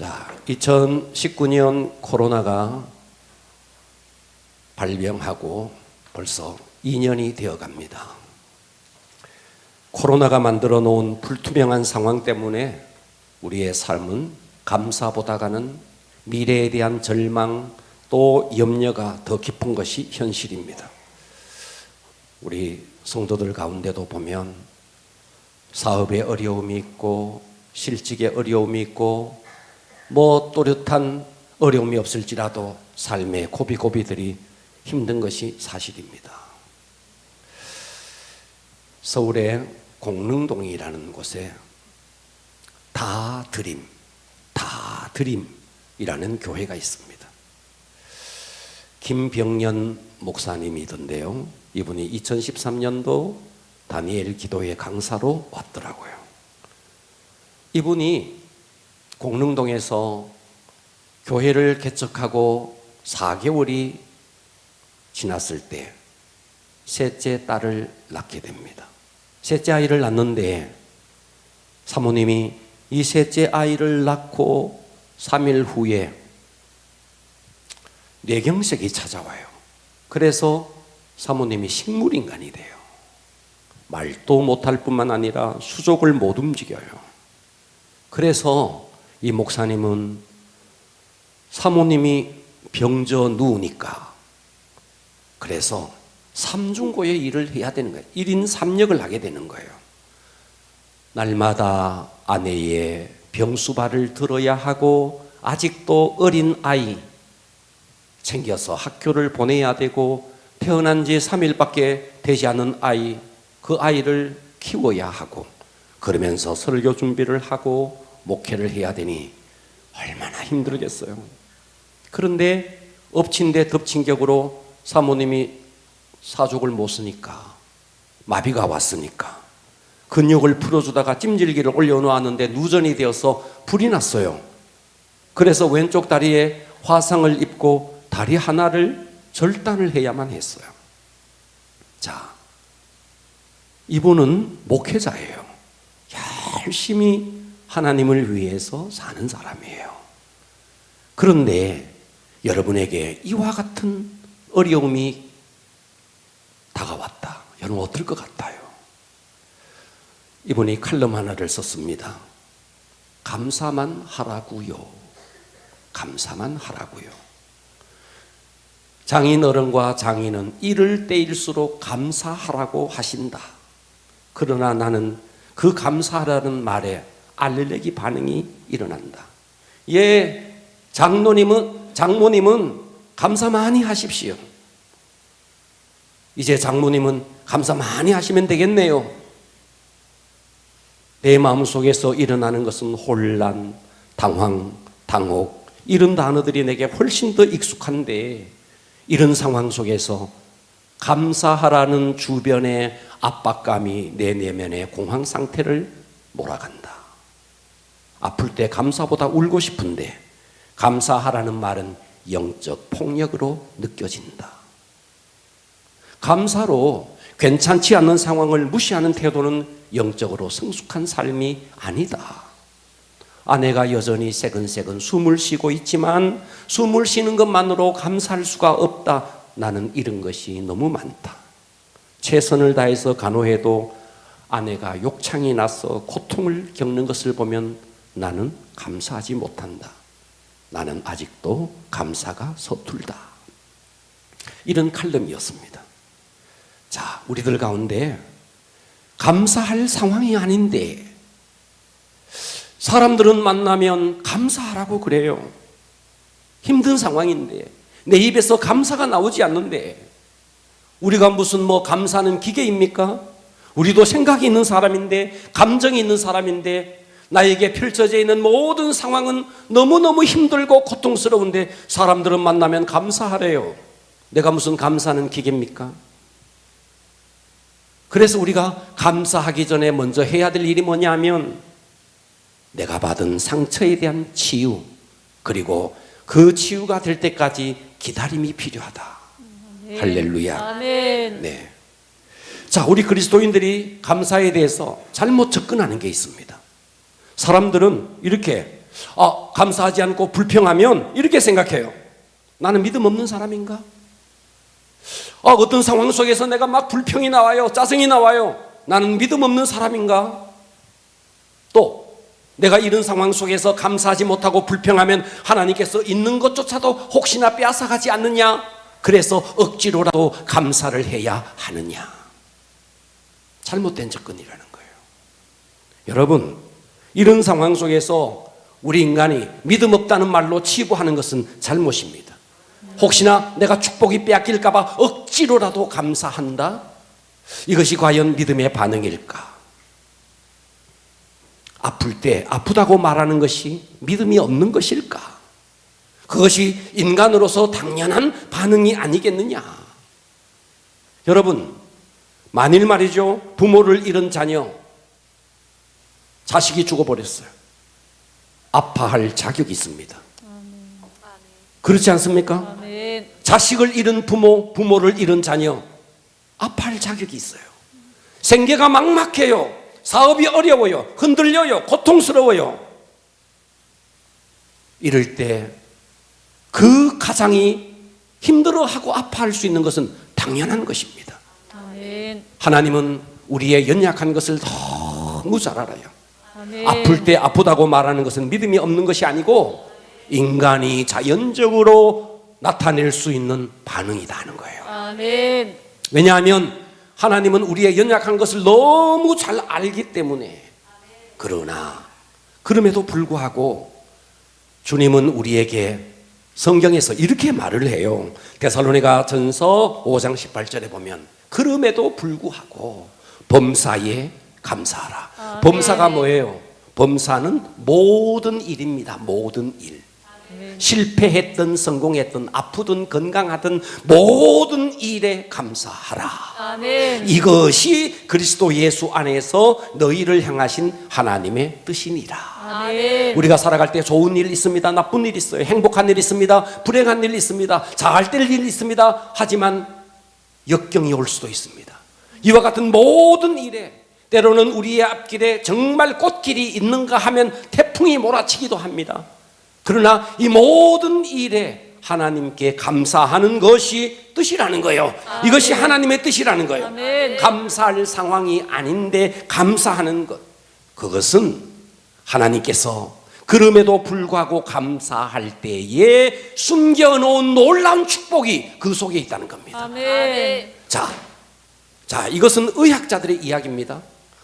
자, 2019년 코로나가 발병하고 벌써 2년이 되어 갑니다. 코로나가 만들어 놓은 불투명한 상황 때문에 우리의 삶은 감사보다가는 미래에 대한 절망 또 염려가 더 깊은 것이 현실입니다. 우리 성도들 가운데도 보면 사업에 어려움이 있고 실직에 어려움이 있고 뭐 또렷한 어려움이 없을지라도 삶의 고비고비들이 힘든 것이 사실입니다. 서울의 공릉동이라는 곳에 다드림이라는 교회가 있습니다. 김병년 목사님이던데요. 이분이 2013년도 다니엘 기도회 강사로 왔더라고요. 이분이 공릉동에서 교회를 개척하고 4개월이 지났을 때 셋째 딸을 낳게 됩니다. 셋째 아이를 낳는데 사모님이 이 셋째 아이를 낳고 3일 후에 뇌경색이 찾아와요. 그래서 사모님이 식물인간이 돼요. 말도 못할 뿐만 아니라 수족을 못 움직여요. 그래서 이 목사님은 사모님이 병져 누우니까 그래서 삼중고의 일을 해야 되는 거예요. 1인 3역을 하게 되는 거예요. 날마다 아내의 병수발을 들어야 하고 아직도 어린 아이 챙겨서 학교를 보내야 되고 태어난 지 3일밖에 되지 않은 아이, 그 아이를 키워야 하고 그러면서 설교 준비를 하고 목회를 해야 되니 얼마나 힘들겠어요. 그런데 엎친 데 덮친 격으로 사모님이 사족을 못 쓰니까 마비가 왔으니까 근육을 풀어주다가 찜질기를 올려놓았는데 누전이 되어서 불이 났어요. 그래서 왼쪽 다리에 화상을 입고 다리 하나를 절단을 해야만 했어요. 자, 이분은 목회자예요. 열심히 하나님을 위해서 사는 사람이에요. 그런데 여러분에게 이와 같은 어려움이 다가왔다. 여러분 어떨 것 같아요? 이분이 칼럼 하나를 썼습니다. 감사만 하라고요. 감사만 하라고요. 장인 어른과 장인은 이를 때일수록 감사하라고 하신다. 그러나 나는 그 감사하라는 말에 알레르기 반응이 일어난다. 예, 장모님은 감사 많이 하십시오. 이제 장모님은 감사 많이 하시면 되겠네요. 내 마음속에서 일어나는 것은 혼란, 당황, 당혹 이런 단어들이 내게 훨씬 더 익숙한데 이런 상황 속에서 감사하라는 주변의 압박감이 내 내면의 공황 상태를 몰아간다. 아플 때 감사보다 울고 싶은데 감사하라는 말은 영적 폭력으로 느껴진다. 감사로 괜찮지 않는 상황을 무시하는 태도는 영적으로 성숙한 삶이 아니다. 아내가 여전히 새근새근 숨을 쉬고 있지만 숨을 쉬는 것만으로 감사할 수가 없다. 나는 이런 것이 너무 많다. 최선을 다해서 간호해도 아내가 욕창이 나서 고통을 겪는 것을 보면 나는 감사하지 못한다. 나는 아직도 감사가 서툴다. 이런 칼럼이었습니다. 자, 우리들 가운데 감사할 상황이 아닌데 사람들은 만나면 감사하라고 그래요. 힘든 상황인데 내 입에서 감사가 나오지 않는데 우리가 무슨 감사는 기계입니까? 우리도 생각이 있는 사람인데 감정이 있는 사람인데 나에게 펼쳐져 있는 모든 상황은 너무너무 힘들고 고통스러운데 사람들은 만나면 감사하래요. 내가 무슨 감사는 기계입니까? 그래서 우리가 감사하기 전에 먼저 해야 될 일이 뭐냐면 내가 받은 상처에 대한 치유 그리고 그 치유가 될 때까지 기다림이 필요하다. 할렐루야. 아멘. 네. 자, 우리 그리스도인들이 감사에 대해서 잘못 접근하는 게 있습니다. 사람들은 이렇게 감사하지 않고 불평하면 이렇게 생각해요. 나는 믿음 없는 사람인가? 어떤 상황 속에서 내가 막 불평이 나와요. 짜증이 나와요. 나는 믿음 없는 사람인가? 또 내가 이런 상황 속에서 감사하지 못하고 불평하면 하나님께서 있는 것조차도 혹시나 빼앗아가지 않느냐? 그래서 억지로라도 감사를 해야 하느냐? 잘못된 접근이라는 거예요. 여러분, 이런 상황 속에서 우리 인간이 믿음 없다는 말로 치부하는 것은 잘못입니다. 혹시나 내가 축복이 빼앗길까 봐 억지로라도 감사한다? 이것이 과연 믿음의 반응일까? 아플 때 아프다고 말하는 것이 믿음이 없는 것일까? 그것이 인간으로서 당연한 반응이 아니겠느냐? 여러분, 만일 말이죠, 부모를 잃은 자녀, 자식이 죽어버렸어요. 아파할 자격이 있습니다. 그렇지 않습니까? 자식을 잃은 부모, 부모를 잃은 자녀, 아파할 자격이 있어요. 생계가 막막해요. 사업이 어려워요. 흔들려요. 고통스러워요. 이럴 때 그 가장이 힘들어하고 아파할 수 있는 것은 당연한 것입니다. 하나님은 우리의 연약한 것을 너무 잘 알아요. 아플 때 아프다고 말하는 것은 믿음이 없는 것이 아니고 인간이 자연적으로 나타낼 수 있는 반응이다 하는 거예요. 왜냐하면 하나님은 우리의 연약한 것을 너무 잘 알기 때문에. 그러나 그럼에도 불구하고 주님은 우리에게 성경에서 이렇게 말을 해요. 데살로니가 전서 5장 18절에 보면 그럼에도 불구하고 범사에 감사하라. 범사가 뭐예요? 범사는 모든 일입니다. 모든 일. 실패했든 성공했든 아프든 건강하든 모든 일에 감사하라. 아멘. 이것이 그리스도 예수 안에서 너희를 향하신 하나님의 뜻이니라. 아멘. 우리가 살아갈 때 좋은 일 있습니다. 나쁜 일 있어요. 행복한 일 있습니다. 불행한 일 있습니다. 잘 될 일 있습니다. 하지만 역경이 올 수도 있습니다. 이와 같은 모든 일에 때로는 우리의 앞길에 정말 꽃길이 있는가 하면 태풍이 몰아치기도 합니다. 그러나 이 모든 일에 하나님께 감사하는 것이 뜻이라는 거예요. 아멘. 이것이 하나님의 뜻이라는 거예요. 아멘. 감사할 상황이 아닌데 감사하는 것, 그것은 하나님께서 그럼에도 불구하고 감사할 때에 숨겨놓은 놀라운 축복이 그 속에 있다는 겁니다. 아멘. 자, 이것은 의학자들의 이야기입니다.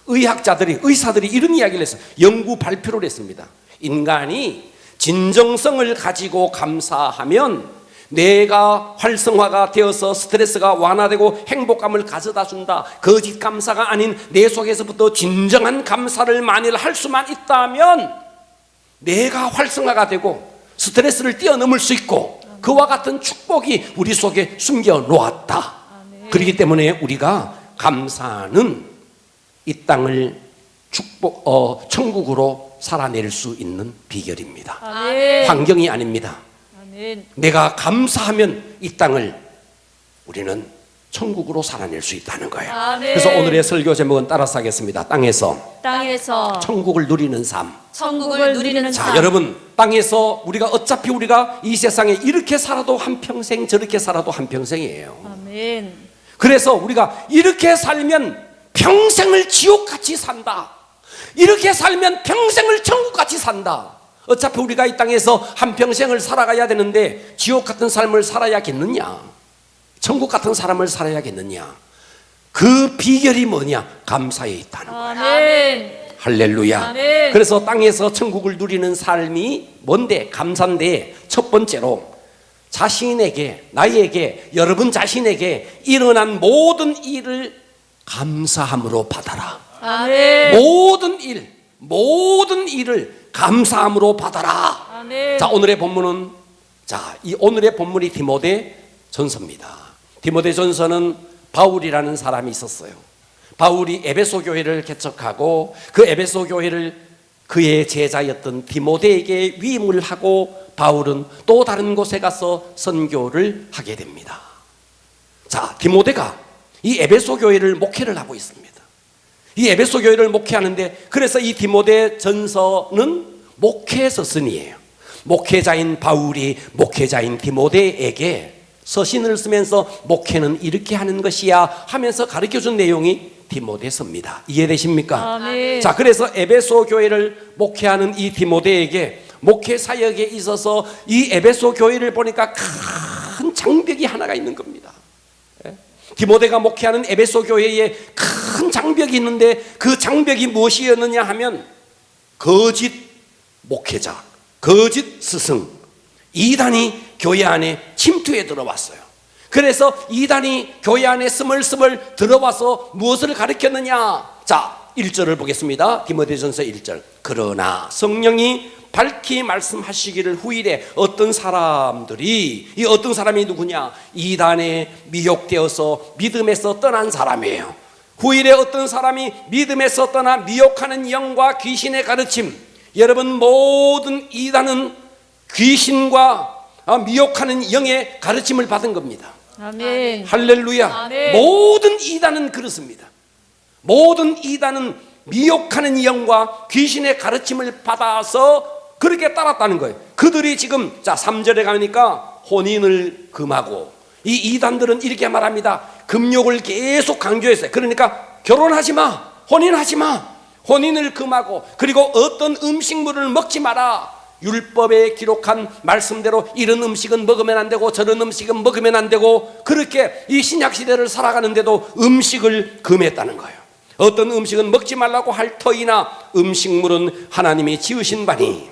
의사들이 이런 이야기를 했어요. 연구 발표를 했습니다. 인간이 진정성을 가지고 감사하면 뇌가 활성화가 되어서 스트레스가 완화되고 행복감을 가져다 준다. 거짓 감사가 아닌 내 속에서부터 진정한 감사를 만일 할 수만 있다면 뇌가 활성화가 되고 스트레스를 뛰어넘을 수 있고 그와 같은 축복이 우리 속에 숨겨 놓았다. 그렇기 때문에 우리가 감사는 이 땅을 천국으로 살아낼 수 있는 비결입니다. 아멘. 환경이 아닙니다. 아멘. 내가 감사하면 이 땅을 우리는 천국으로 살아낼 수 있다는 거예요. 아멘. 그래서 오늘의 설교 제목은 따라서 하겠습니다. 땅에서 천국을 누리는 삶. 자, 여러분, 땅에서 어차피 우리가 이 세상에 이렇게 살아도 한평생, 저렇게 살아도 한평생이에요. 아멘. 그래서 우리가 이렇게 살면 평생을 지옥같이 산다. 이렇게 살면 평생을 천국같이 산다. 어차피 우리가 이 땅에서 한평생을 살아가야 되는데 지옥 같은 삶을 살아야겠느냐? 천국 같은 사람을 살아야겠느냐? 그 비결이 뭐냐? 감사에 있다는 거야. 아멘. 할렐루야. 아멘. 그래서 땅에서 천국을 누리는 삶이 뭔데? 감사인데 첫 번째로 자신에게, 나에게, 여러분 자신에게 일어난 모든 일을 감사함으로 받아라. 아멘. 모든 일을 감사함으로 받아라. 아멘. 자, 오늘의 본문은 오늘의 본문이 디모데 전서입니다. 디모데 전서는 바울이라는 사람이 있었어요. 바울이 에베소 교회를 개척하고 그 에베소 교회를 그의 제자였던 디모데에게 위임을 하고 바울은 또 다른 곳에 가서 선교를 하게 됩니다. 자, 디모데가 이 에베소 교회를 목회를 하고 있습니다. 이 에베소 교회를 목회하는데 그래서 이 디모데 전서는 목회 서신이에요. 목회자인 바울이 목회자인 디모데에게 서신을 쓰면서 목회는 이렇게 하는 것이야 하면서 가르쳐준 내용이 디모데서입니다. 이해되십니까? 아멘. 자, 그래서 에베소 교회를 목회하는 이 디모데에게 목회 사역에 있어서 이 에베소 교회를 보니까 큰 장벽이 하나가 있는 겁니다. 디모데가 목회하는 에베소 교회에 큰 장벽이 있는데 그 장벽이 무엇이었느냐 하면 거짓 목회자, 거짓 스승, 이단이 교회 안에 침투해 들어왔어요. 그래서 이단이 교회 안에 스멀스멀 들어와서 무엇을 가르쳤느냐? 자, 1절을 보겠습니다. 디모데전서 1절. 그러나 성령이 밝히 말씀하시기를 후일에 어떤 사람들이, 이 어떤 사람이 누구냐? 이단에 미혹되어서 믿음에서 떠난 사람이에요. 후일에 어떤 사람이 믿음에서 떠나 미혹하는 영과 귀신의 가르침. 여러분, 모든 이단은 귀신과 미혹하는 영의 가르침을 받은 겁니다. 아멘. 할렐루야. 아멘. 모든 이단은 그렇습니다. 모든 이단은 미혹하는 영과 귀신의 가르침을 받아서 그렇게 따랐다는 거예요. 그들이 지금, 자, 3절에 가니까 혼인을 금하고, 이 이단들은 이렇게 말합니다. 금욕을 계속 강조했어요. 그러니까 결혼하지 마, 혼인하지 마, 혼인을 금하고, 그리고 어떤 음식물을 먹지 마라. 율법에 기록한 말씀대로 이런 음식은 먹으면 안 되고 저런 음식은 먹으면 안 되고, 그렇게 이 신약 시대를 살아가는데도 음식을 금했다는 거예요. 어떤 음식은 먹지 말라고 할 터이나 음식물은 하나님이 지으신 바니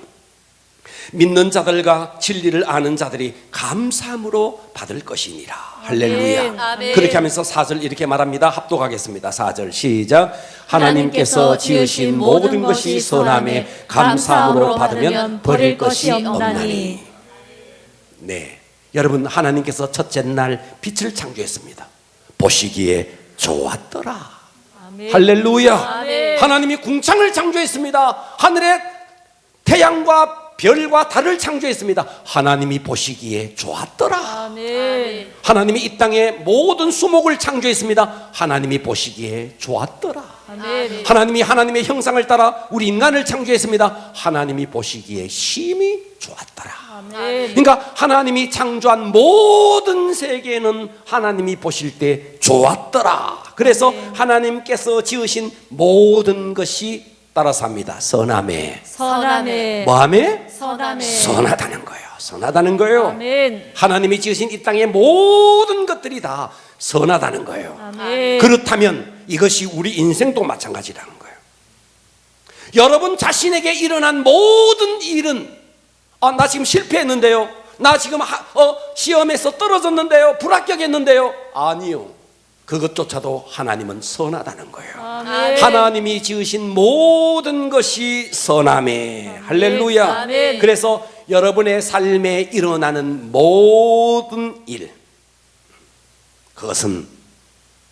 믿는 자들과 진리를 아는 자들이 감사함으로 받을 것이니라. 할렐루야. 아멘. 그렇게 하면서 4절 이렇게 말합니다. 합독하겠습니다. 4절 시작. 하나님께서 지으신 모든 것이 선함에 감사함으로 받으면 버릴 것이 없나니. 네, 여러분, 하나님께서 첫째 날 빛을 창조했습니다. 보시기에 좋았더라. 아멘. 할렐루야. 아멘. 하나님이 궁창을 창조했습니다. 하늘에 태양과 별과 달을 창조했습니다. 하나님이 보시기에 좋았더라. 아멘. 하나님이 이 땅에 모든 수목을 창조했습니다. 하나님이 보시기에 좋았더라. 아멘. 하나님이 하나님의 형상을 따라 우리 인간을 창조했습니다. 하나님이 보시기에 심히 좋았더라. 아멘. 그러니까 하나님이 창조한 모든 세계는 하나님이 보실 때 좋았더라. 그래서 하나님께서 지으신 모든 것이 따라서 합니다. 선함에. 선함에. 뭐함에? 선함에. 선하다는 거예요. 선하다는 거예요. 아멘. 하나님이 지으신 이 땅의 모든 것들이 다 선하다는 거예요. 아멘. 그렇다면 이것이 우리 인생도 마찬가지라는 거예요. 여러분 자신에게 일어난 모든 일은, 나 지금 실패했는데요, 나 지금 시험에서 떨어졌는데요, 불합격했는데요, 아니요. 그것조차도 하나님은 선하다는 거예요. 아멘. 하나님이 지으신 모든 것이 선함에. 할렐루야. 아멘. 그래서 여러분의 삶에 일어나는 모든 일, 그것은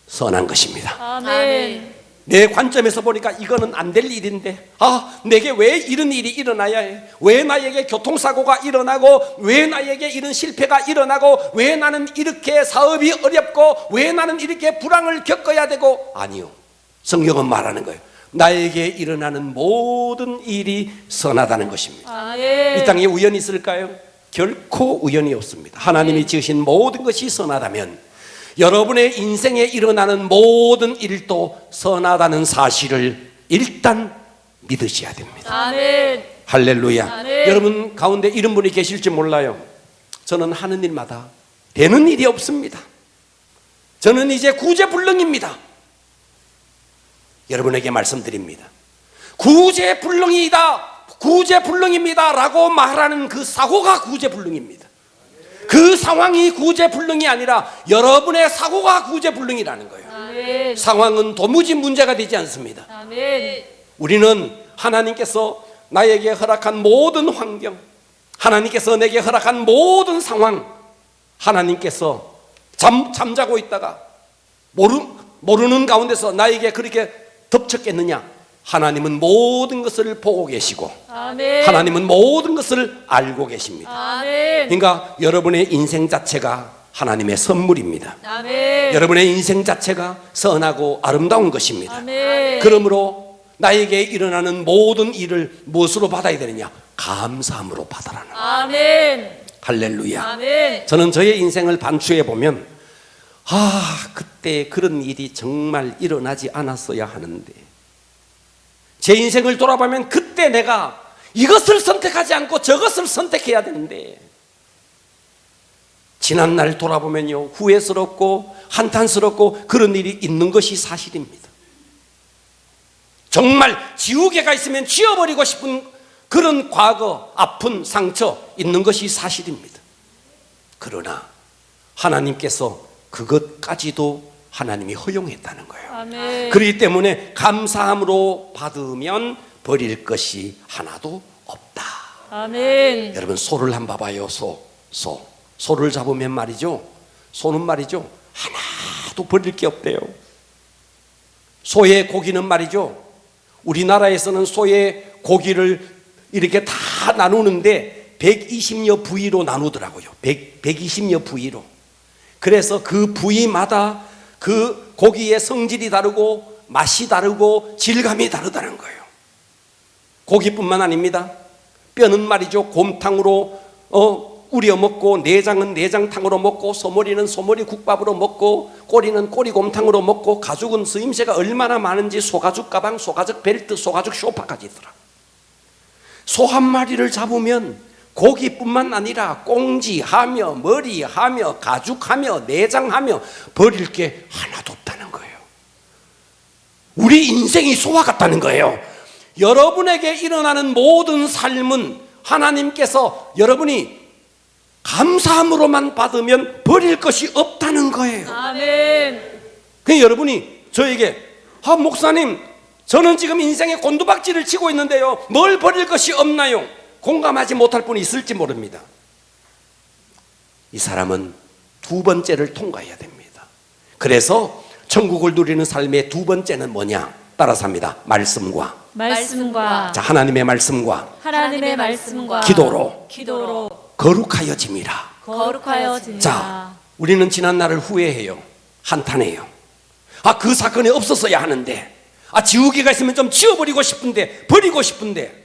선한 것입니다. 아멘. 내 관점에서 보니까 이거는 안 될 일인데, 내게 왜 이런 일이 일어나야 해? 왜 나에게 교통사고가 일어나고, 왜 나에게 이런 실패가 일어나고, 왜 나는 이렇게 사업이 어렵고, 왜 나는 이렇게 불황을 겪어야 되고? 아니요, 성경은 말하는 거예요. 나에게 일어나는 모든 일이 선하다는 것입니다. 아멘. 이 땅에 우연이 있을까요? 결코 우연이 없습니다. 하나님이 지으신 모든 것이 선하다면 여러분의 인생에 일어나는 모든 일도 선하다는 사실을 일단 믿으셔야 됩니다. 아멘. 할렐루야. 아멘. 여러분 가운데 이런 분이 계실지 몰라요. 저는 하는 일마다 되는 일이 없습니다. 저는 이제 구제불능입니다. 여러분에게 말씀드립니다. 구제불능입니다 라고 말하는 그 사고가 구제불능입니다. 그 상황이 구제불능이 아니라 여러분의 사고가 구제불능이라는 거예요. 아멘. 상황은 도무지 문제가 되지 않습니다. 아멘. 우리는 하나님께서 나에게 허락한 모든 환경, 하나님께서 내게 허락한 모든 상황, 하나님께서 잠자고 있다가 모르는 가운데서 나에게 그렇게 덮쳤겠느냐? 하나님은 모든 것을 보고 계시고, 아멘. 하나님은 모든 것을 알고 계십니다. 아멘. 그러니까 여러분의 인생 자체가 하나님의 선물입니다. 아멘. 여러분의 인생 자체가 선하고 아름다운 것입니다. 아멘. 그러므로 나에게 일어나는 모든 일을 무엇으로 받아야 되느냐? 감사함으로 받으라는 거예요. 아멘. 할렐루야. 아멘. 저는 저의 인생을 반추해 보면 그때 그런 일이 정말 일어나지 않았어야 하는데, 제 인생을 돌아보면 그때 내가 이것을 선택하지 않고 저것을 선택해야 되는데, 지난날 돌아보면요, 후회스럽고 한탄스럽고 그런 일이 있는 것이 사실입니다. 정말 지우개가 있으면 지워버리고 싶은 그런 과거, 아픈 상처 있는 것이 사실입니다. 그러나 하나님께서 그것까지도 하나님이 허용했다는 거예요. 아멘. 그렇기 때문에 감사함으로 받으면 버릴 것이 하나도 없다. 아멘. 여러분, 소를 한번 봐봐요. 소를 잡으면 말이죠, 소는 말이죠, 하나도 버릴 게 없대요. 소의 고기는 말이죠, 우리나라에서는 소의 고기를 이렇게 다 나누는데 120여 부위로 나누더라고요. 120여 부위로. 그래서 그 부위마다 그 고기의 성질이 다르고 맛이 다르고 질감이 다르다는 거예요. 고기뿐만 아닙니다. 뼈는 말이죠, 곰탕으로 우려 먹고, 내장은 내장탕으로 먹고, 소머리는 소머리 국밥으로 먹고, 꼬리는 꼬리곰탕으로 먹고, 가죽은 쓰임새가 얼마나 많은지 소가죽 가방, 소가죽 벨트, 소가죽 쇼파까지 있더라. 소 한 마리를 잡으면 고기뿐만 아니라 꽁지하며 머리하며 가죽하며 내장하며 버릴 게 하나도 없다는 거예요. 우리 인생이 소와 같다는 거예요. 여러분에게 일어나는 모든 삶은 하나님께서 여러분이 감사함으로만 받으면 버릴 것이 없다는 거예요. 아멘. 그러니까 여러분이 저에게 목사님, 저는 지금 인생의 곤두박질을 치고 있는데요, 뭘 버릴 것이 없나요? 공감하지 못할 분이 있을지 모릅니다. 이 사람은 두 번째를 통과해야 됩니다. 그래서 천국을 누리는 삶의 두 번째는 뭐냐? 따라서 합니다. 말씀과 말씀과 하나님의 말씀과 하나님의 말씀과 기도로 거룩하여짐이라. 거룩하여짐이라. 자, 우리는 지난 날을 후회해요. 한탄해요. 그 사건이 없었어야 하는데, 지우개가 있으면 좀 지워버리고 싶은데, 버리고 싶은데.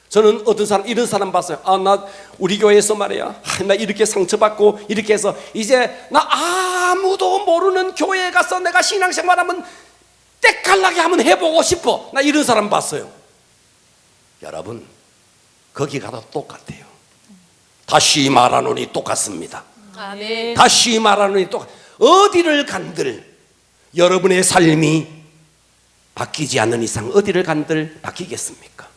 저는 어떤 사람, 이런 사람 봤어요. 나 우리 교회에서 말이야, 나 이렇게 상처받고 이렇게 해서 이제 나 아무도 모르는 교회에 가서 내가 신앙생활하면 때깔나게 한번 해보고 싶어. 나 이런 사람 봤어요. 여러분, 거기 가도 똑같아요. 다시 말하노니 똑같습니다. 아멘. 다시 말하노니 어디를 간들 여러분의 삶이 바뀌지 않는 이상 어디를 간들 바뀌겠습니까?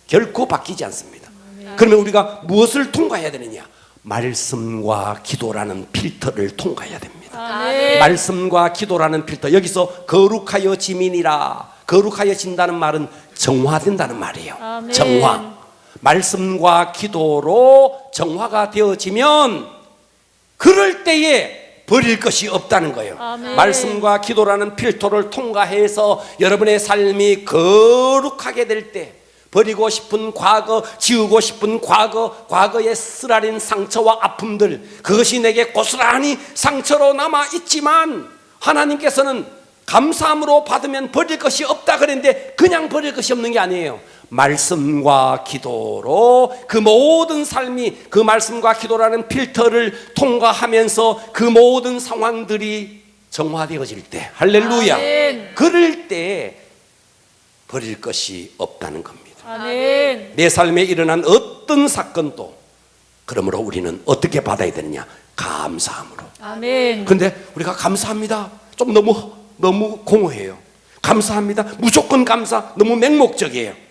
결코 바뀌지 않습니다. 그러면 우리가 무엇을 통과해야 되느냐? 말씀과 기도라는 필터를 통과해야 됩니다. 아멘. 말씀과 기도라는 필터. 여기서 거룩하여짐이니라. 거룩하여진다는 말은 정화된다는 말이에요. 아멘. 정화. 말씀과 기도로 정화가 되어지면 그럴 때에 버릴 것이 없다는 거예요. 아멘. 말씀과 기도라는 필터를 통과해서 여러분의 삶이 거룩하게 될 때, 버리고 싶은 과거, 지우고 싶은 과거의 쓰라린 상처와 아픔들, 그것이 내게 고스란히 상처로 남아 있지만 하나님께서는 감사함으로 받으면 버릴 것이 없다 그랬는데, 그냥 버릴 것이 없는 게 아니에요. 말씀과 기도로 그 모든 삶이 그 말씀과 기도라는 필터를 통과하면서 그 모든 상황들이 정화되어질 때, 할렐루야. 아멘. 그럴 때 버릴 것이 없다는 겁니다. 아멘. 내 삶에 일어난 어떤 사건도 그러므로 우리는 어떻게 받아야 되느냐? 감사함으로. 아멘. 근데 우리가 감사합니다 좀 너무 공허해요. 감사합니다, 무조건 감사, 너무 맹목적이에요.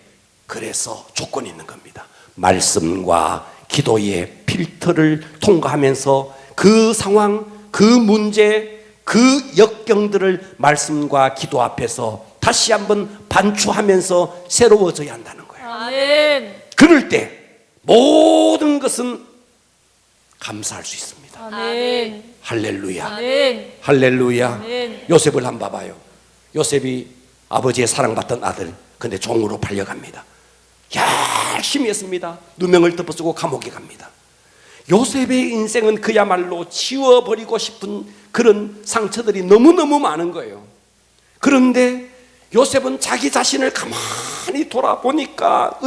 그래서 조건이 있는 겁니다. 말씀과 기도의 필터를 통과하면서 그 상황, 그 문제, 그 역경들을 말씀과 기도 앞에서 다시 한번 반추하면서 새로워져야 한다는 거예요. 아멘. 그럴 때 모든 것은 감사할 수 있습니다. 아멘. 할렐루야. 아멘. 할렐루야. 아멘. 요셉을 한번 봐봐요. 요셉이 아버지의 사랑받던 아들, 근데 종으로 팔려갑니다. 열심히 했습니다. 누명을 덮어쓰고 감옥에 갑니다. 요셉의 인생은 그야말로 지워버리고 싶은 그런 상처들이 너무너무 많은 거예요. 그런데 요셉은 자기 자신을 가만히 돌아보니까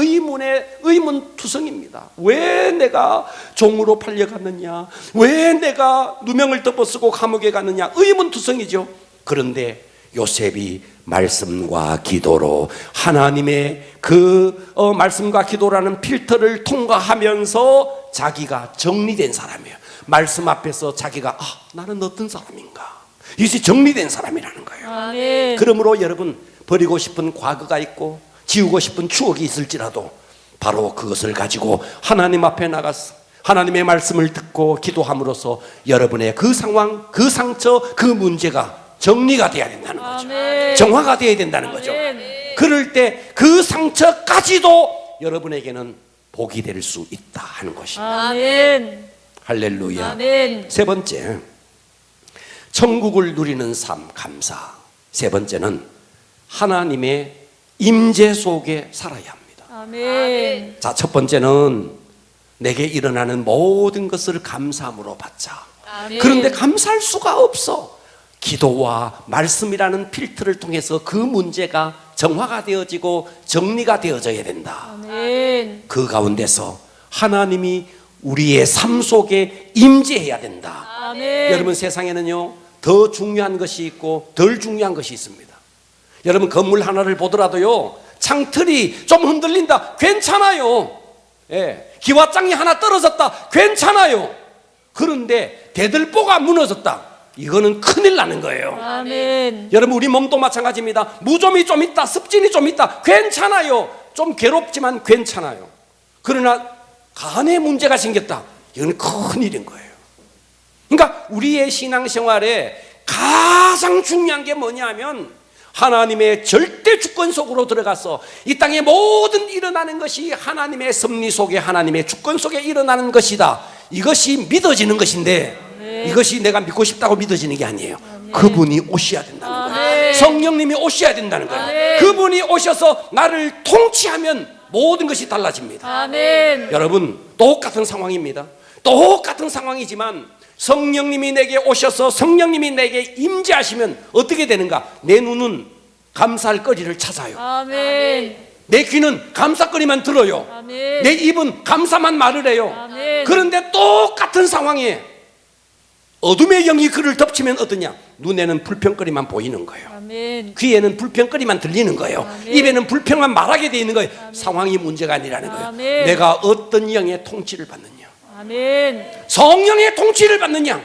의문투성입니다. 왜 내가 종으로 팔려갔느냐? 왜 내가 누명을 덮어쓰고 감옥에 갔느냐? 의문투성이죠. 그런데 요셉이 말씀과 기도로 하나님의 말씀과 기도라는 필터를 통과하면서 자기가 정리된 사람이에요. 말씀 앞에서 자기가 나는 어떤 사람인가? 이것이 정리된 사람이라는 거예요. 아멘. 그러므로 여러분, 버리고 싶은 과거가 있고 지우고 싶은 추억이 있을지라도 바로 그것을 가지고 하나님 앞에 나가서 하나님의 말씀을 듣고 기도함으로써 여러분의 그 상황, 그 상처, 그 문제가 정리가 돼야 된다는 거죠. 아멘. 정화가 돼야 된다는 거죠. 아멘. 그럴 때 그 상처까지도 여러분에게는 복이 될 수 있다 하는 것입니다. 아멘. 할렐루야. 아멘. 세 번째, 천국을 누리는 삶, 감사. 세 번째는 하나님의 임재 속에 살아야 합니다. 아멘. 자, 첫 번째는 내게 일어나는 모든 것을 감사함으로 받자. 아멘. 그런데 감사할 수가 없어. 기도와 말씀이라는 필터를 통해서 그 문제가 정화가 되어지고 정리가 되어져야 된다. 아멘. 그 가운데서 하나님이 우리의 삶 속에 임재해야 된다. 아멘. 여러분, 세상에는요 더 중요한 것이 있고 덜 중요한 것이 있습니다. 여러분, 건물 하나를 보더라도요 창틀이 좀 흔들린다, 괜찮아요. 예, 기와장이 하나 떨어졌다, 괜찮아요. 그런데 대들보가 무너졌다, 이거는 큰일 나는 거예요. 아멘. 여러분, 우리 몸도 마찬가지입니다. 무좀이 좀 있다, 습진이 좀 있다, 괜찮아요. 좀 괴롭지만 괜찮아요. 그러나 간에 문제가 생겼다, 이건 큰일인 거예요. 그러니까 우리의 신앙생활에 가장 중요한 게 뭐냐면 하나님의 절대 주권 속으로 들어가서 이 땅의 모든 일어나는 것이 하나님의 섭리 속에, 하나님의 주권 속에 일어나는 것이다, 이것이 믿어지는 것인데, 이것이 내가 믿고 싶다고 믿어지는 게 아니에요. 그분이 오셔야 된다는 거예요. 성령님이 오셔야 된다는 거예요. 그분이 오셔서 나를 통치하면 모든 것이 달라집니다. 아멘. 여러분, 똑같은 상황입니다. 똑같은 상황이지만 성령님이 내게 오셔서 성령님이 내게 임재하시면 어떻게 되는가? 내 눈은 감사할 거리를 찾아요. 아멘. 내 귀는 감사거리만 들어요. 아멘. 내 입은 감사만 말을 해요. 아멘. 그런데 똑같은 상황에 어둠의 영이 그를 덮치면 어떠냐? 눈에는 불평거리만 보이는 거예요. 아멘. 귀에는 불평거리만 들리는 거예요. 아멘. 입에는 불평만 말하게 되어 있는 거예요. 상황이 문제가 아니라는 거예요. 아멘. 내가 어떤 영의 통치를 받느냐? 아멘. 성령의 통치를 받느냐?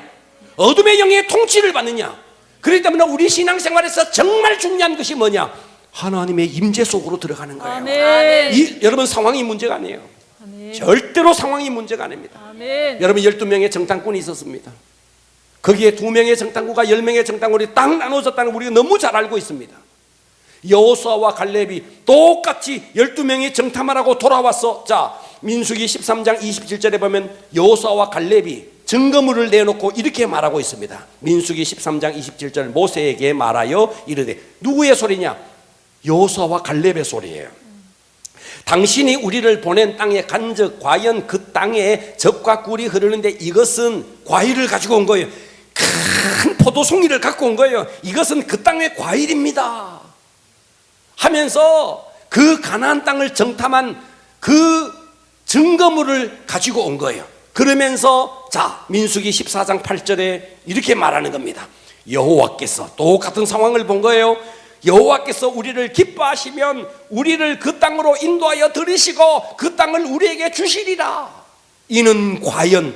어둠의 영의 통치를 받느냐? 그렇기 때문에 우리 신앙생활에서 정말 중요한 것이 뭐냐? 하나님의 임재 속으로 들어가는 거예요. 아멘. 여러분, 상황이 문제가 아니에요. 아멘. 절대로 상황이 문제가 아닙니다. 아멘. 여러분, 12명의 정탐꾼이 있었습니다. 거기에 2명의 정탐꾼과 10명의 정탐꾼이 딱 나눠졌다는 걸 우리가 너무 잘 알고 있습니다. 여호수아와 갈렙이 똑같이 12명이 정탐하라고 돌아왔어. 자, 민수기 13장 27절에 보면 여호수아와 갈렙이 증거물을 내놓고 이렇게 말하고 있습니다. 민수기 13장 27절, 모세에게 말하여 이르되, 누구의 소리냐? 여호수아와 갈렙의 소리예요. 당신이 우리를 보낸 땅에 간적 과연 그 땅에 젖과 꿀이 흐르는데 이것은 과일을 가지고 온 거예요. 큰 포도송이를 갖고 온 거예요. 이것은 그 땅의 과일입니다 하면서 그 가나안 땅을 정탐한 그 증거물을 가지고 온 거예요. 그러면서 자, 민수기 14장 8절에 이렇게 말하는 겁니다. 여호와께서, 똑같은 상황을 본 거예요. 여호와께서 우리를 기뻐하시면 우리를 그 땅으로 인도하여 들이시고 그 땅을 우리에게 주시리라. 이는 과연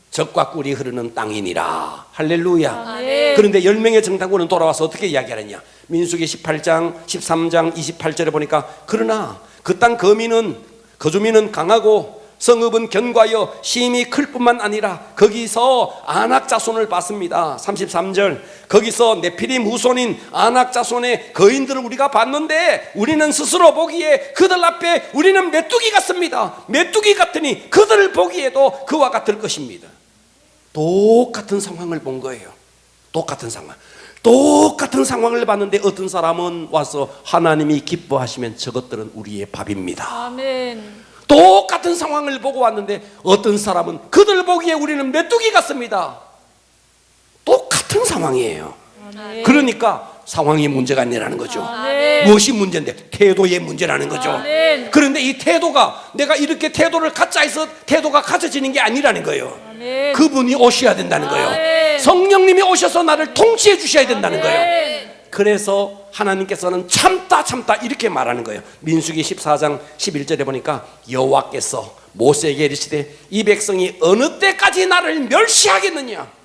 젖과 꿀이 흐르는 땅이니라. 할렐루야. 아멘. 그런데 10명의 정탐꾼은 돌아와서 어떻게 이야기하느냐? 민수기 18장 13장 28절에 보니까, 그러나 그 땅 거주민은 강하고 성읍은 견고하여 심히 클 뿐만 아니라 거기서 아낙 자손을 봤습니다. 33절, 거기서 네피림 후손인 아낙 자손의 거인들을 우리가 봤는데 우리는 스스로 보기에 그들 앞에 우리는 메뚜기 같습니다. 메뚜기 같으니 그들을 보기에도 그와 같을 것입니다. 똑같은 상황을 본 거예요. 똑같은 상황을 봤는데 어떤 사람은 와서 하나님이 기뻐하시면 저것들은 우리의 밥입니다. 아멘. 똑같은 상황을 보고 왔는데 어떤 사람은 그들 보기에 우리는 메뚜기 같습니다. 똑같은 상황이에요. 아멘. 그러니까 상황이 문제가 아니라는 거죠. 아멘. 무엇이 문제인데? 태도의 문제라는 거죠. 아멘. 그런데 이 태도가 내가 이렇게 태도를 갖자 해서 태도가 갖춰지는 게 아니라는 거예요. 아멘. 그분이 오셔야 된다는 거예요. 아멘. 성령님이 오셔서 나를 통치해 주셔야 된다는 거예요. 아멘. 그래서 하나님께서는 참다 이렇게 말하는 거예요. 민수기 14장 11절에 보니까 여호와께서 모세에게 이르시되 이 백성이 어느 때까지 나를 멸시하겠느냐?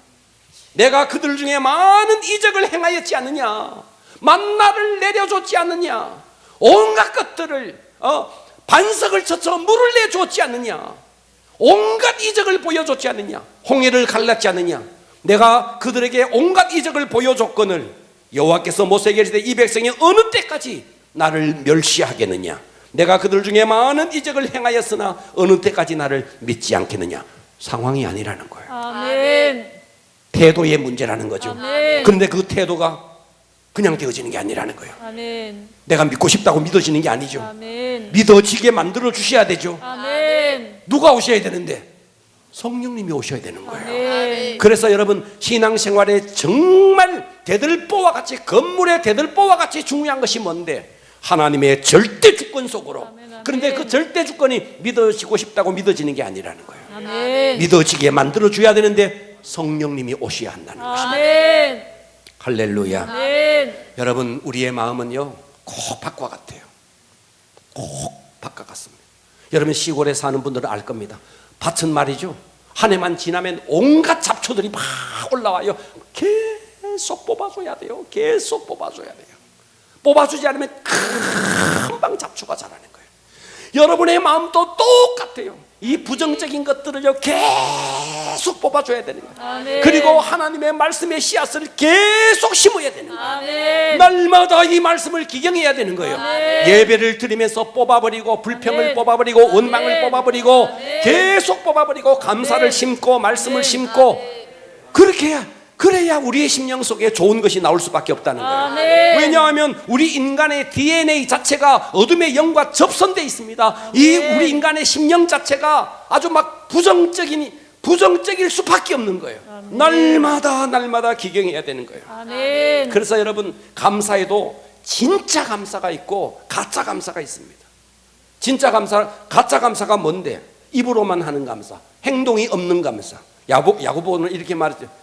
내가 그들 중에 많은 이적을 행하였지 않느냐? 만나를 내려줬지 않느냐? 온갖 것들을 반석을 쳐서 물을 내줬지 않느냐? 온갖 이적을 보여줬지 않느냐? 홍해를 갈랐지 않느냐? 내가 그들에게 온갖 이적을 보여줬거늘 여호와께서 모세에게 이르시되 이 백성이 어느 때까지 나를 멸시하겠느냐? 내가 그들 중에 많은 이적을 행하였으나 어느 때까지 나를 믿지 않겠느냐? 상황이 아니라는 거예요. 아멘. 태도의 문제라는 거죠. 아멘. 그런데 그 태도가 그냥 되어지는 게 아니라는 거예요. 아멘. 내가 믿고 싶다고 믿어지는 게 아니죠. 아멘. 믿어지게 만들어 주셔야 되죠. 아멘. 누가 오셔야 되는데? 성령님이 오셔야 되는 거예요. 아멘. 그래서 여러분 신앙생활에 정말 대들보와 같이 건물의 대들보와 같이 중요한 것이 뭔데? 하나님의 절대 주권 속으로. 아멘, 아멘. 그런데 그 절대 주권이 믿어지고 싶다고 믿어지는 게 아니라는 거예요. 아멘. 믿어지게 만들어 줘야 되는데 성령님이 오셔야 한다는 것입니다. 아멘. 할렐루야. 아멘. 여러분 우리의 마음은요 꼭 밖과 같아요. 꼭 밖과 같습니다. 여러분 시골에 사는 분들은 알 겁니다. 밭은 말이죠 한 해만 지나면 온갖 잡초들이 막 올라와요. 계속 뽑아줘야 돼요. 계속 뽑아줘야 돼요. 뽑아주지 않으면 금방 잡초가 자라는 거예요. 여러분의 마음도 똑같아요. 이 부정적인 것들을요 계속 뽑아줘야 되는 거예요. 아멘. 그리고 하나님의 말씀의 씨앗을 계속 심어야 되는 거예요. 아멘. 날마다 이 말씀을 기경해야 되는 거예요. 아멘. 예배를 드리면서 뽑아버리고 불평을 아멘. 뽑아버리고 원망을 아멘. 뽑아버리고 아멘. 계속 뽑아버리고 감사를 아멘. 심고 말씀을 아멘. 심고 그렇게 해야 그래야 우리의 심령 속에 좋은 것이 나올 수밖에 없다는 거예요. 아멘. 왜냐하면 우리 인간의 DNA 자체가 어둠의 영과 접선되어 있습니다. 이 우리 인간의 심령 자체가 아주 막 부정적일 수밖에 없는 거예요. 날마다 기경해야 되는 거예요. 아멘. 그래서 여러분 감사에도 진짜 감사가 있고 가짜 감사가 있습니다. 진짜 감사, 가짜 감사가 뭔데? 입으로만 하는 감사, 행동이 없는 감사. 야고보는 이렇게 말했죠.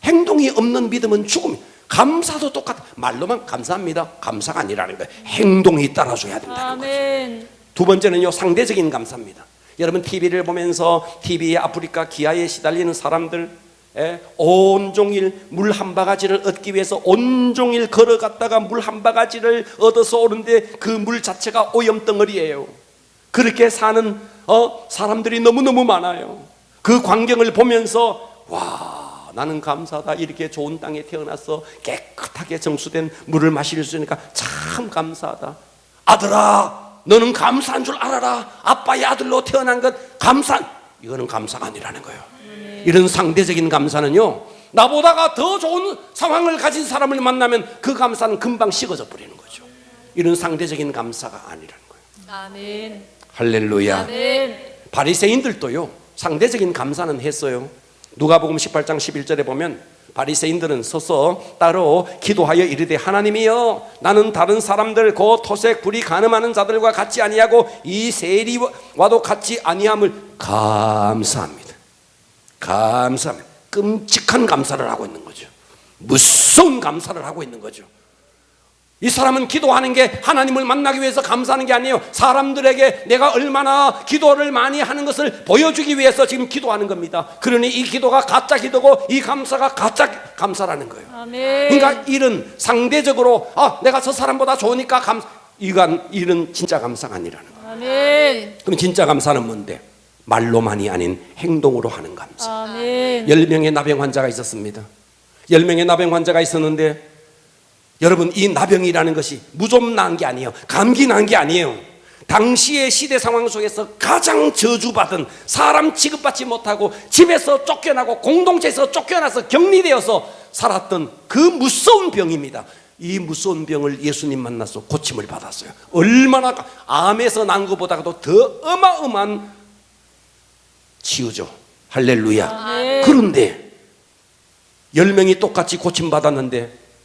행동이 없는 믿음은 죽음. 감사도 똑같아. 말로만 감사합니다. 감사가 아니라는 거예요. 행동이 따라줘야 된다는 거죠. 아멘. 두 번째는요 상대적인 감사입니다. 여러분 TV를 보면서 TV에 아프리카 기아에 시달리는 사람들 온종일 물 한 바가지를 얻기 위해서 온종일 걸어갔다가 물 한 바가지를 얻어서 오는데 그 물 자체가 오염덩어리예요. 그렇게 사는 사람들이 너무너무 많아요. 그 광경을 보면서 와 나는 감사하다. 이렇게 좋은 땅에 태어나서 깨끗하게 정수된 물을 마실 수 있으니까 참 감사하다. 아들아 너는 감사한 줄 알아라. 아빠의 아들로 태어난 것 감사. 이거는 감사가 아니라는 거예요. 이런 상대적인 감사는요 나보다가 더 좋은 상황을 가진 사람을 만나면 그 감사는 금방 식어져 버리는 거죠. 이런 상대적인 감사가 아니라는 거예요. 아멘. 할렐루야. 아멘. 바리새인들도요 상대적인 감사는 했어요. 누가복음 18장 11절에 보면 바리새인들은 서서 따로 기도하여 이르되 하나님이여 나는 다른 사람들 곧 토색 불이 간음하는 자들과 같지 아니하고 이 세리와도 같지 아니함을 감사합니다. 감사합니다. 끔찍한 감사를 하고 있는 거죠. 무서운 감사를 하고 있는 거죠. 이 사람은 기도하는 게 하나님을 만나기 위해서 감사하는 게 아니에요. 사람들에게 내가 얼마나 기도를 많이 하는 것을 보여주기 위해서 지금 기도하는 겁니다. 그러니 이 기도가 가짜 기도고 이 감사가 가짜 감사라는 거예요. 아멘. 그러니까 이런 상대적으로 내가 저 사람보다 좋으니까 이런 진짜 감사가 아니라는 거예요. 아멘. 그럼 진짜 감사는 뭔데? 말로만이 아닌 행동으로 하는 감사. 아멘. 10명의 나병 환자가 있었습니다. 10명의 나병 환자가 있었는데 여러분 이 나병이라는 것이 무좀 난 게 아니에요. 감기 난 게 아니에요. 당시의 시대 상황 속에서 가장 저주받은 사람 취급받지 못하고 집에서 쫓겨나고 공동체에서 쫓겨나서 격리되어서 살았던 그 무서운 병입니다. 이 무서운 병을 예수님 만나서 고침을 받았어요. 얼마나 암에서 난 것보다도 더 어마어마한 치유죠. 할렐루야. 아멘. 그런데 10명이 똑같이 고침받았는데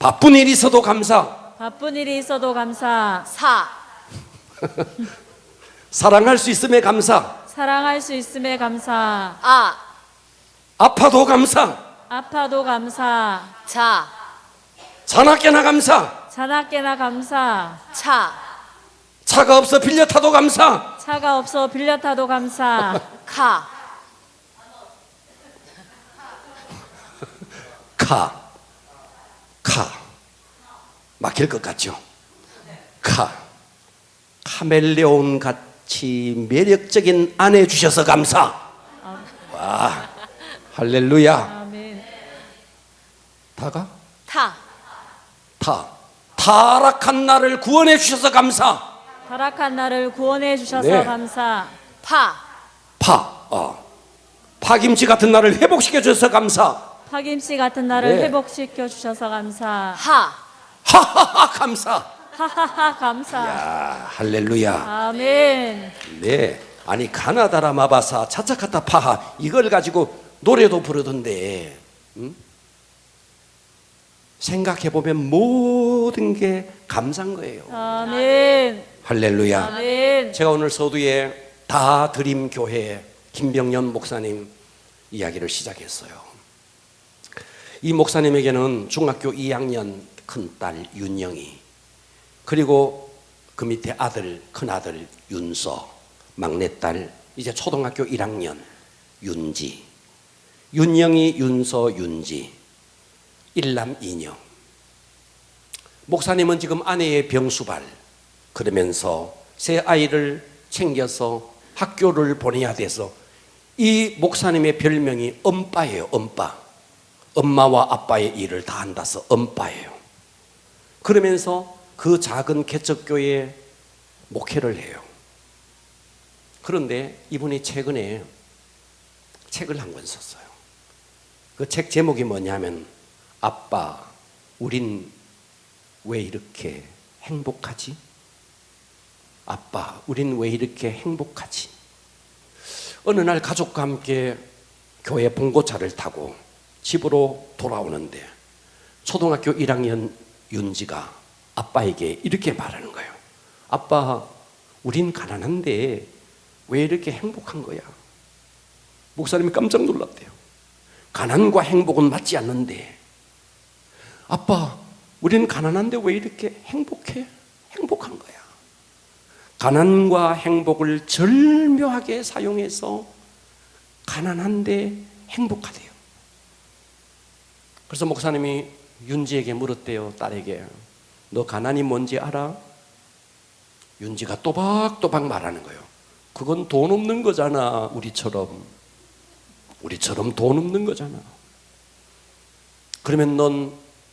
바쁜 일이 있어도 감사. 바쁜 일이 있어도 감사. 사. 사랑할 수 있음에 감사. 사랑할 수 있음에 감사. 아. 아파도 감사. 아파도 감사. 자. 자나깨나 감사. 자나깨나 감사. 차. 차가 없어 빌려 타도 감사. 차가 없어 빌려 타도 감사. 카. 카. 막힐 것 같죠? 카멜레온 같이 매력적인 아내 주셔서 감사. 와, 할렐루야. 아멘. 다가? 타. 타락한 나를 구원해 주셔서 감사. 타락한 나를 구원해 주셔서 네. 감사. 파. 파김치 같은 나를 회복시켜 주셔서 감사. 파김치 같은 나를 네. 회복시켜 주셔서 감사. 하. 하하하 감사. 하하하 감사. 야, 할렐루야. 아멘. 네, 아니 가나다라 마바사 차차카타 파하 이걸 가지고 노래도 부르던데, 생각해 보면 모든 게 감사한 거예요. 아멘. 할렐루야. 아멘. 제가 오늘 서두에 다 드림 교회 김병년 목사님 이야기를 시작했어요. 이 목사님에게는 중학교 2학년 큰딸 윤영이, 그리고 그 밑에 아들, 큰아들 윤서, 막내딸 이제 초등학교 1학년 윤지, 윤영이, 윤서, 윤지, 일남 이녀. 목사님은 지금 아내의 병수발 그러면서 새 아이를 챙겨서 학교를 보내야 돼서 이 목사님의 별명이 엄빠예요. 엄빠. 엄마와 아빠의 일을 다 한다서 엄빠예요. 그러면서 그 작은 개척교회에 목회를 해요. 그런데 이분이 최근에 책을 한 권 썼어요. 그 책 제목이 뭐냐면 아빠, 우린 왜 이렇게 행복하지? 아빠, 우린 왜 이렇게 행복하지? 어느 날 가족과 함께 교회 봉고차를 타고 집으로 돌아오는데 초등학교 1학년 윤지가 아빠에게 이렇게 말하는 거예요. 아빠, 우린 가난한데 왜 이렇게 행복한 거야? 목사님이 깜짝 놀랐대요. 가난과 행복은 맞지 않는데, 아빠, 우리는 가난한데 왜 이렇게 행복해? 행복한 거야. 가난과 행복을 절묘하게 사용해서 가난한데 행복하대요. 그래서 목사님이 윤지에게 물었대요. 딸에게, 너 가난이 뭔지 알아? 윤지가 또박또박 말하는 거예요. 그건 돈 없는 거잖아. 우리처럼 돈 없는 거잖아. 그러면 넌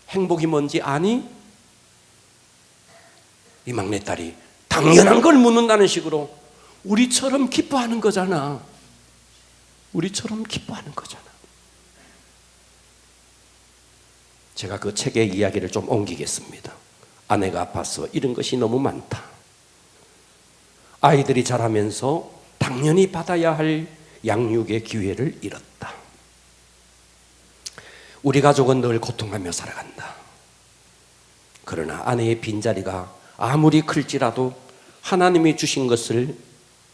행복이 뭔지 아니? 이 막내딸이 당연한 걸 묻는다는 식으로 우리처럼 기뻐하는 거잖아. 우리처럼 기뻐하는 거잖아. 제가 그 책의 이야기를 좀 옮기겠습니다. 아내가 아파서 이런 것이 너무 많다. 아이들이 자라면서 당연히 받아야 할 양육의 기회를 잃었다. 우리 가족은 늘 고통하며 살아간다. 그러나 아내의 빈자리가 아무리 클지라도 하나님이 주신 것을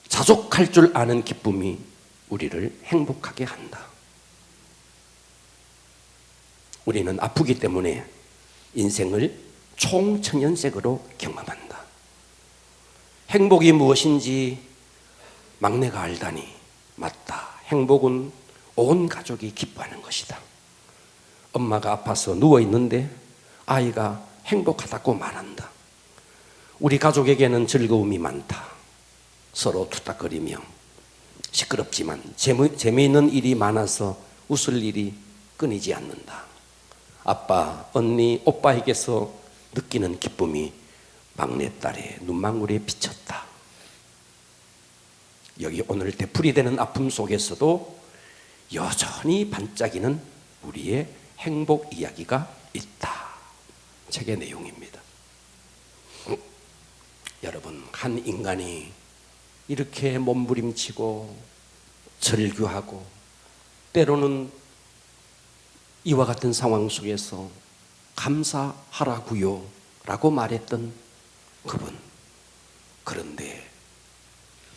자족할 줄 아는 기쁨이 우리를 행복하게 한다. 우리는 아프기 때문에 인생을 총천연색으로 경험한다. 행복이 무엇인지 막내가 알다니, 맞다. 행복은 온 가족이 기뻐하는 것이다. 엄마가 아파서 누워있는데 아이가 행복하다고 말한다. 우리 가족에게는 즐거움이 많다. 서로 투닥거리며 시끄럽지만 재미있는 일이 많아서 웃을 일이 끊이지 않는다. 아빠, 언니, 오빠에게서 느끼는 기쁨이 막내딸의 눈망울에 비쳤다. 여기 오늘 되풀이되는 아픔 속에서도 여전히 반짝이는 우리의 행복 이야기가 있다. 책의 내용입니다. 여러분, 한 인간이 이렇게 몸부림치고 절규하고 때로는 이와 같은 상황 속에서 감사하라고요 라고 말했던 그분. 그런데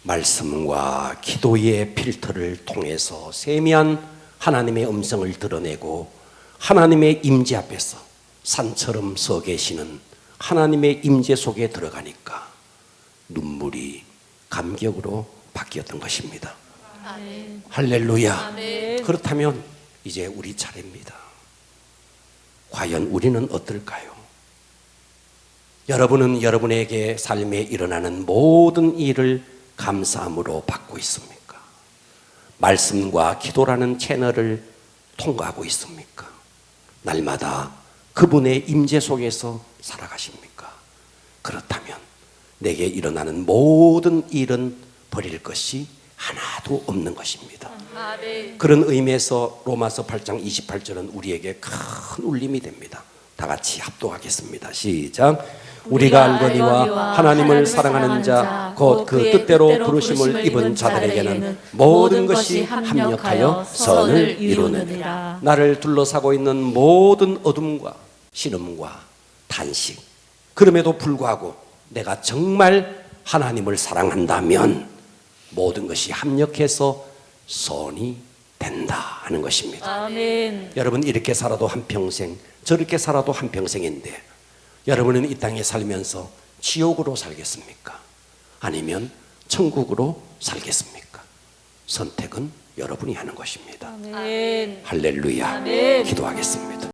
말씀과 기도의 필터를 통해서 세미한 하나님의 음성을 드러내고 하나님의 임재 앞에서 산처럼 서 계시는 하나님의 임재 속에 들어가니까 눈물이 감격으로 바뀌었던 것입니다. 아멘. 할렐루야. 아멘. 그렇다면 이제 우리 차례입니다. 과연 우리는 어떨까요? 여러분은 여러분에게 삶에 일어나는 모든 일을 감사함으로 받고 있습니까? 말씀과 기도라는 채널을 통과하고 있습니까? 날마다 그분의 임재 속에서 살아가십니까? 그렇다면 내게 일어나는 모든 일은 버릴 것이 하나도 없는 것입니다. 아멘. 그런 의미에서 로마서 8장 28절은 우리에게 큰 울림이 됩니다. 다 같이 합독하겠습니다. 시작. 우리가 알거니와 하나님을 사랑하는 자 곧 그 뜻대로 부르심을 입은 자들에게는 모든 것이 합력하여 선을 이루느니라. 나를 둘러싸고 있는 모든 어둠과 신음과 탄식, 그럼에도 불구하고 내가 정말 하나님을 사랑한다면 모든 것이 합력해서 선이 된다 하는 것입니다. 아멘. 여러분, 이렇게 살아도 한평생, 저렇게 살아도 한평생인데 여러분은 이 땅에 살면서 지옥으로 살겠습니까? 아니면 천국으로 살겠습니까? 선택은 여러분이 하는 것입니다. 아멘. 할렐루야. 아멘. 기도하겠습니다.